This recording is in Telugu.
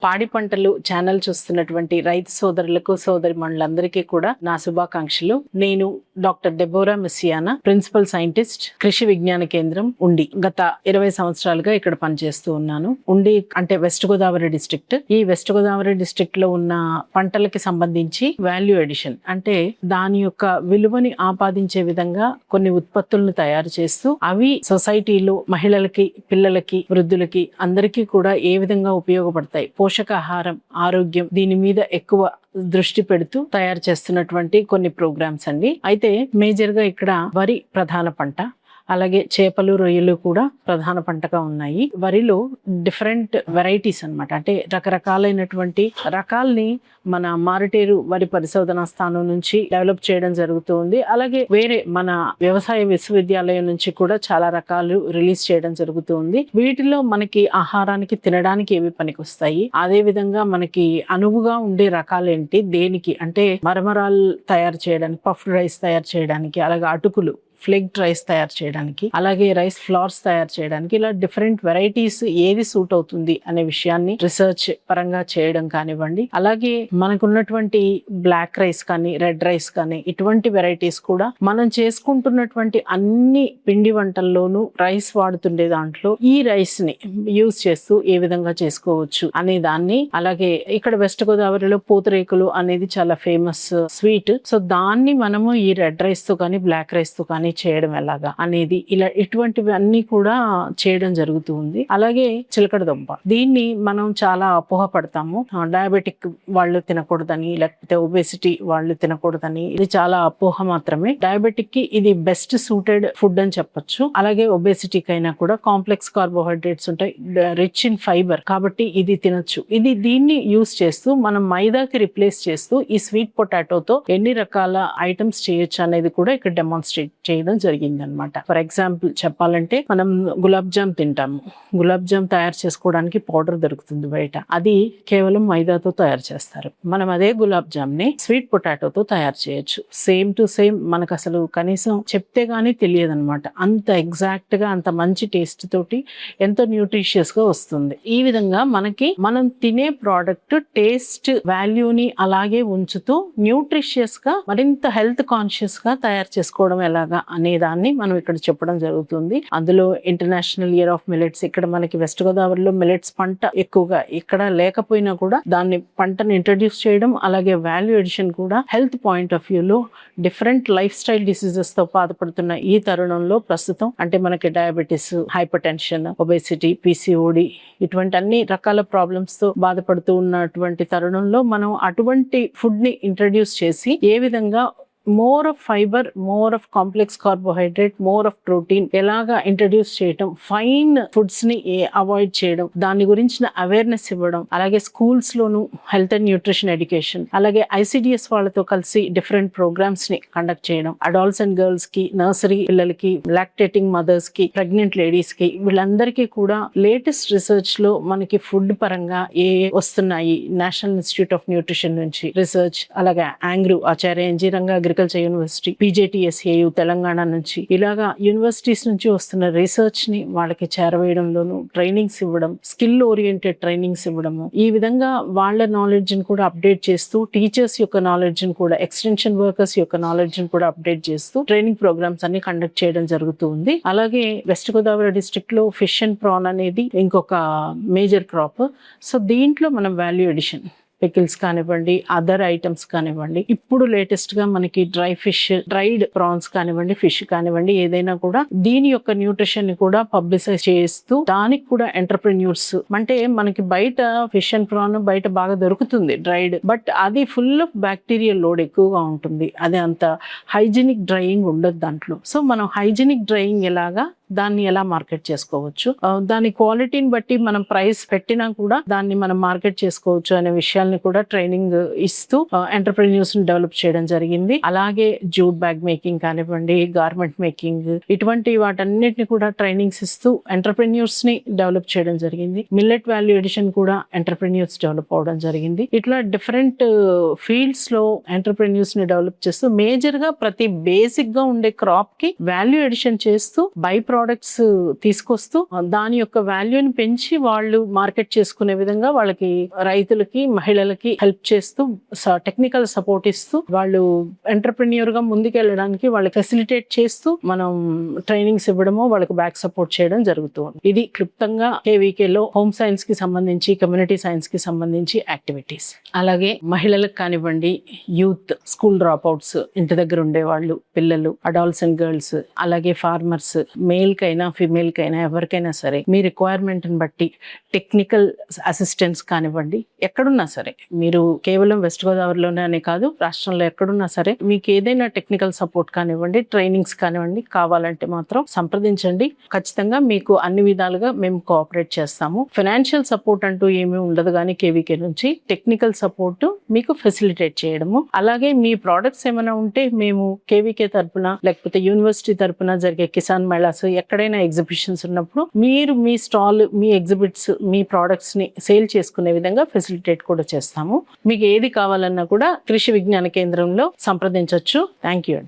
పాడి పంటలు ఛానల్ చూస్తున్నటువంటి రైతు సోదరులకు సోదరిమణులందరికీ కూడా నా శుభాకాంక్షలు. నేను డాక్టర్ డెబోరా మెస్సియానా, ప్రిన్సిపల్ సైంటిస్ట్, కృషి విజ్ఞాన కేంద్రం ఉండి. గత 20 సంవత్సరాలుగా ఇక్కడ పనిచేస్తూ ఉన్నాను. ఉండి అంటే వెస్ట్ గోదావరి డిస్ట్రిక్ట్. ఈ వెస్ట్ గోదావరి డిస్ట్రిక్ట్ లో ఉన్న పంటలకి సంబంధించి వాల్యూ ఎడిషన్ అంటే దాని యొక్క విలువని ఆపాదించే విధంగా కొన్ని ఉత్పత్తులను తయారు చేస్తూ అవి సొసైటీలో మహిళలకి, పిల్లలకి, వృద్ధులకి అందరికీ కూడా ఏ విధంగా ఉపయోగపడతాయి, పోషకాహారం, ఆరోగ్యం, దీని మీద ఎక్కువ దృష్టి పెడుతూ తయారు చేస్తున్నటువంటి కొన్ని ప్రోగ్రామ్స్ అండి. అయితే మేజర్ గా ఇక్కడ వరి ప్రధాన పంట, అలాగే చేపలు, రొయ్యలు కూడా ప్రధాన పంటగా ఉన్నాయి. వరిలో డిఫరెంట్ వెరైటీస్ అన్నమాట, అంటే రకరకాలైనటువంటి రకాల్ని మన మారుటేరు వరి పరిశోధనా స్థానం నుంచి డెవలప్ చేయడం జరుగుతుంది. అలాగే వేరే మన వ్యవసాయ విశ్వవిద్యాలయం నుంచి కూడా చాలా రకాలు రిలీజ్ చేయడం జరుగుతుంది. వీటిలో మనకి ఆహారానికి, తినడానికి ఏవి పనికొస్తాయి, అదే విధంగా మనకి అనువుగా ఉండే రకాలు ఏంటి, దేనికి అంటే మరమరాలు తయారు చేయడానికి, పఫ్ రైస్ తయారు చేయడానికి, అలాగే అటుకులు, ఫ్లేక్డ్ రైస్ తయారు చేయడానికి, అలాగే రైస్ ఫ్లవర్స్ తయారు చేయడానికి, ఇలా డిఫరెంట్ వెరైటీస్ ఏది సూట్ అవుతుంది అనే విషయాన్ని రీసెర్చ్ పరంగా చేయడం కానివ్వండి. అలాగే మనకున్నటువంటి బ్లాక్ రైస్ కానీ, రెడ్ రైస్ కానీ, ఇటువంటి వెరైటీస్ కూడా మనం చేసుకుంటున్నటువంటి అన్ని పిండి వంటల్లోనూ రైస్ వాడుతుండే దాంట్లో ఈ రైస్ ని యూజ్ చేస్తూ ఏ విధంగా చేసుకోవచ్చు అనే దాన్ని, అలాగే ఇక్కడ వెస్ట్ గోదావరిలో పూతరేకులు అనేది చాలా ఫేమస్ స్వీట్. సో దాన్ని మనము ఈ రెడ్ రైస్ తో కానీ, బ్లాక్ రైస్ తో కానీ చేయడం ఎలాగా అనేది, ఇలా ఇటువంటివి అన్ని కూడా చేయడం జరుగుతుంది. అలాగే చిలకడ దుంప, దీన్ని మనం చాలా అపోహపడతాము. డయాబెటిక్ వాళ్ళు తినకూడదని, లేకపోతే ఒబేసిటీ వాళ్ళు తినకూడదని. ఇది చాలా అపోహ మాత్రమే. డయాబెటిక్ కి ఇది బెస్ట్ సూటెడ్ ఫుడ్ అని చెప్పొచ్చు. అలాగే ఒబేసిటీకి అయినా కూడా కాంప్లెక్స్ కార్బోహైడ్రేట్స్ ఉంటాయి, రిచ్ ఇన్ ఫైబర్, కాబట్టి ఇది తినొచ్చు. దీన్ని యూస్ చేస్తూ మనం మైదాకి రిప్లేస్ చేస్తూ ఈ స్వీట్ పొటాటోతో ఎన్ని రకాల ఐటమ్స్ చేయొచ్చు అనేది కూడా ఇక్కడ డెమాన్స్ట్రేట్ చేయడం జరిగింది అనమాట. ఫర్ ఎగ్జాంపుల్ చెప్పాలంటే, మనం గులాబ్ జామ్ తింటాము. గులాబ్ జామ్ తయారు చేసుకోవడానికి పౌడర్ దొరుకుతుంది బయట, అది కేవలం మైదాతో తయారు చేస్తారు. మనం అదే గులాబ్ జామ్ ని స్వీట్ పొటాటోతో తయారు చేయొచ్చు. సేమ్ టు సేమ్, మనకు అసలు కనీసం చెప్తే గానీ తెలియదు అనమాట. అంత ఎగ్జాక్ట్ గా, అంత మంచి టేస్ట్ తోటి ఎంతో న్యూట్రిషియస్ గా వస్తుంది. ఈ విధంగా మనం తినే ప్రోడక్ట్ టేస్ట్ వాల్యూని అలాగే ఉంచుతూ న్యూట్రిషియస్ గా, మరింత హెల్త్ కాన్షియస్ గా తయారు చేసుకోవడం ఎలాగా అనే దాన్ని మనం ఇక్కడ చెప్పడం జరుగుతుంది. అందులో ఇంటర్నేషనల్ ఇయర్ ఆఫ్ మిల్లెట్స్, ఇక్కడ మనకి వెస్ట్ గోదావరిలో మిల్లెట్స్ పంట ఎక్కువగా ఇక్కడ లేకపోయినా కూడా దాన్ని పంటను ఇంట్రడ్యూస్ చేయడం, అలాగే వాల్యూ ఎడిషన్ కూడా హెల్త్ పాయింట్ ఆఫ్ వ్యూలో డిఫరెంట్ లైఫ్ స్టైల్ డిసీజెస్ తో బాధపడుతున్న ఈ తరుణంలో ప్రస్తుతం అంటే మనకి diabetes, hyper tension, obesity, PCOD, ఇటువంటి అన్ని రకాల ప్రాబ్లమ్స్ తో బాధపడుతూ ఉన్నటువంటి తరుణంలో మనం అటువంటి ఫుడ్ ని ఇంట్రడ్యూస్ చేసి ఏ విధంగా more of fibre, more of complex carbohydrate, more of protein ఎలాగా ఇంట్రడ్యూస్ చేయడం, ఫైన్ ఫుడ్స్ ని అవాయిడ్ చేయడం, దాని గురించిన అవేర్నెస్ ఇవ్వడం, అలాగే schools loan health and nutrition education, అలాగే ICDS వాళ్ళతో కలిసి డిఫరెంట్ ప్రోగ్రామ్స్ ని కండక్ట్ చేయడం, అడల్ట్స్ అండ్ గర్ల్స్ కి, నర్సరీ పిల్లలకి, లాక్టేటింగ్ మదర్స్ కి, ప్రెగ్నెంట్ లేడీస్ కి, వీళ్ళందరికీ కూడా లేటెస్ట్ రీసెర్చ్ లో మనకి ఫుడ్ పరంగా ఏ వస్తున్నాయి, నేషనల్ ఇన్స్టిట్యూట్ ఆఫ్ న్యూట్రిషన్ నుంచి రీసెర్చ్, అలాగే ఆంగ్రూ ఆచార్య NG Ranga agriculture university, PJTSAU Telangana నుంచి, ఇలాగా యూనివర్సిటీస్ నుంచి వస్తున్న రీసెర్చ్ ని వాళ్ళకి చేరవేయడంలోను ట్రైనింగ్స్ ఇవ్వడం, స్కిల్ ఓరియంటెడ్ ట్రైనింగ్స్ ఇవ్వడము, ఈ విధంగా వాళ్ళ నాలెడ్జ్ ని కూడా అప్డేట్ చేస్తూ, టీచర్స్ యొక్క నాలెడ్జ్ ని కూడా, ఎక్స్టెన్షన్ వర్కర్స్ యొక్క నాలెడ్జ్ ని కూడా అప్డేట్ చేస్తూ ట్రైనింగ్ ప్రోగ్రామ్స్ అన్ని కండక్ట్ చేయడం జరుగుతుంది. అలాగే వెస్ట్ గోదావరి డిస్ట్రిక్ట్ లో ఫిష్ అండ్ ప్రాన్ అనేది ఇంకొక మేజర్ క్రాప్. సో దీంట్లో మనం వాల్యూ ఎడిషన్, పికిల్స్ కానివ్వండి, అదర్ ఐటమ్స్ కానివ్వండి, ఇప్పుడు లేటెస్ట్ గా మనకి డ్రై ఫిష్, డ్రైడ్ ప్రాన్స్ కానివ్వండి, ఫిష్ కానివ్వండి, ఏదైనా కూడా దీని యొక్క న్యూట్రిషన్ ని కూడా పబ్లిసైజ్ చేస్తూ దానికి కూడా ఎంటర్ప్రెన్యూర్స్, అంటే మనకి బయట ఫిష్ అండ్ ప్రాన్ బయట బాగా దొరుకుతుంది డ్రైడ్, బట్ అది ఫుల్ ఆఫ్ బ్యాక్టీరియల్ లోడ్ ఎక్కువగా ఉంటుంది, అది అంత హైజీనిక్ డ్రైయింగ్ ఉండదు దాంట్లో. సో మనం హైజీనిక్ డ్రైయింగ్ ఎలాగా, దాన్ని ఎలా మార్కెట్ చేసుకోవచ్చు, దాని క్వాలిటీని బట్టి మనం ప్రైస్ పెట్టినా కూడా దాన్ని మనం మార్కెట్ చేసుకోవచ్చు అనే విషయాల్ని కూడా ట్రైనింగ్ ఇస్తూ ఎంటర్ప్రెన్యూర్స్ ని డెవలప్ చేయడం జరిగింది. అలాగే జూట్ బ్యాగ్ మేకింగ్ కానివ్వండి, గార్మెంట్ మేకింగ్, ఇటువంటి వాటన్నిటిని కూడా ట్రైనింగ్స్ ఇస్తూ ఎంటర్ప్రెన్యూర్స్ ని డెవలప్ చేయడం జరిగింది. మిల్లెట్ వాల్యూ ఎడిషన్ కూడా ఎంటర్ప్రెన్యూర్స్ డెవలప్ అవడం జరిగింది. ఇట్లా డిఫరెంట్ ఫీల్డ్స్ లో ఎంటర్ప్రెన్యూర్స్ ని డెవలప్ చేస్తూ మేజర్ గా ప్రతి బేసిక్ గా ఉండే క్రాప్ కి వాల్యూ ఎడిషన్ చేస్తూ బై ప్రోడక్ట్స్ తీసుకొస్తూ దాని యొక్క వాల్యూని పెంచి వాళ్ళు మార్కెట్ చేసుకునే విధంగా వాళ్ళకి రైతులకి మహిళలకి హెల్ప్ చేస్తూ టెక్నికల్ సపోర్ట్ ఇస్తూ వాళ్ళు ఎంటర్ప్రెన్యూర్ గా ముందుకెళ్ళడానికి వాళ్ళకి ఫెసిలిటేట్ చేస్తూ మనం ట్రైనింగ్స్ ఇవ్వడము వాళ్ళకి బ్యాక్ సపోర్ట్ చేయడం జరుగుతుంది. ఇది క్లుప్తంగా కేవీకేలో హోమ్ సైన్స్ కి సంబంధించి కమ్యూనిటీ సైన్స్ కి సంబంధించి యాక్టివిటీస్. అలాగే మహిళలకు కానివ్వండి, యూత్, స్కూల్ డ్రాప్ అవుట్స్, ఇంటి దగ్గర ఉండేవాళ్ళు, పిల్లలు, అడాల్సెంట్ గర్ల్స్, అలాగే ఫార్మర్స్, మేల్ కైనా ఫిమేల్ కైనా ఎవరికైనా సరే మీ రిక్వైర్మెంట్ ని బట్టి టెక్నికల్ అసిస్టెన్స్ కానివ్వండి, ఎక్కడున్నా సరే మీరు కేవలం వెస్ట్ గోదావరిలోనే అనే కాదు రాష్ట్రంలో ఎక్కడున్నా సరే మీకు ఏదైనా టెక్నికల్ సపోర్ట్ కానివ్వండి, ట్రైనింగ్స్ కానివ్వండి కావాలంటే మాత్రం సంప్రదించండి. ఖచ్చితంగా మీకు అన్ని విధాలుగా మేము కోఆపరేట్ చేస్తాము. ఫైనాన్షియల్ సపోర్ట్ అంటూ ఏమీ ఉండదు, కానీ కేవీకే నుంచి టెక్నికల్ సపోర్ట్ మీకు ఫెసిలిటేట్ చేయడము. అలాగే మీ ప్రోడక్ట్స్ ఏమైనా ఉంటే మేము కేవీకే తరపున లేకపోతే యూనివర్సిటీ తరపున జరిగే కిసాన్ మేళాస్, ఎక్కడైనా ఎగ్జిబిషన్స్ ఉన్నప్పుడు మీరు మీ స్టాల్, మీ ఎగ్జిబిట్స్, మీ ప్రోడక్ట్స్ ని సేల్ చేసుకునే విధంగా ఫెసిలిటేట్ కూడా చేస్తాము. మీకు ఏది కావాలన్నా కూడా కృషి విజ్ఞాన కేంద్రంలో సంప్రదించవచ్చు. Thank you.